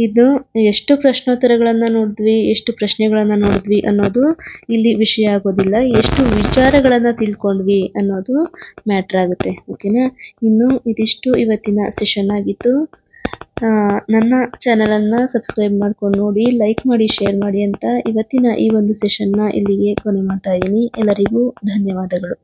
ಇದು ಎಷ್ಟು ಪ್ರಶ್ನೋತ್ತರಗಳನ್ನು ನೋಡಿದ್ವಿ, ಎಷ್ಟು ಪ್ರಶ್ನೆಗಳನ್ನು ನೋಡಿದ್ವಿ ಅನ್ನೋದು ಇಲ್ಲಿ ವಿಷಯ ಆಗೋದಿಲ್ಲ, ಎಷ್ಟು ವಿಚಾರಗಳನ್ನು ತಿಳ್ಕೊಂಡ್ವಿ ಅನ್ನೋದು ಮ್ಯಾಟ್ರ್ ಆಗುತ್ತೆ. ಓಕೆನಾ? ಇನ್ನು ಇದಿಷ್ಟು ಇವತ್ತಿನ ಸೆಷನ್ ಆಗಿತ್ತು. ನನ್ನ ಚಾನಲನ್ನು ಸಬ್ಸ್ಕ್ರೈಬ್ ಮಾಡ್ಕೊಂಡು ನೋಡಿ, ಲೈಕ್ ಮಾಡಿ, ಶೇರ್ ಮಾಡಿ ಅಂತ ಇವತ್ತಿನ ಈ ಒಂದು ಸೆಷನ್ನ ಇಲ್ಲಿಗೆ ಕೊನೆ ಮಾಡ್ತಾ ಇದ್ದೀನಿ. ಎಲ್ಲರಿಗೂ ಧನ್ಯವಾದಗಳು.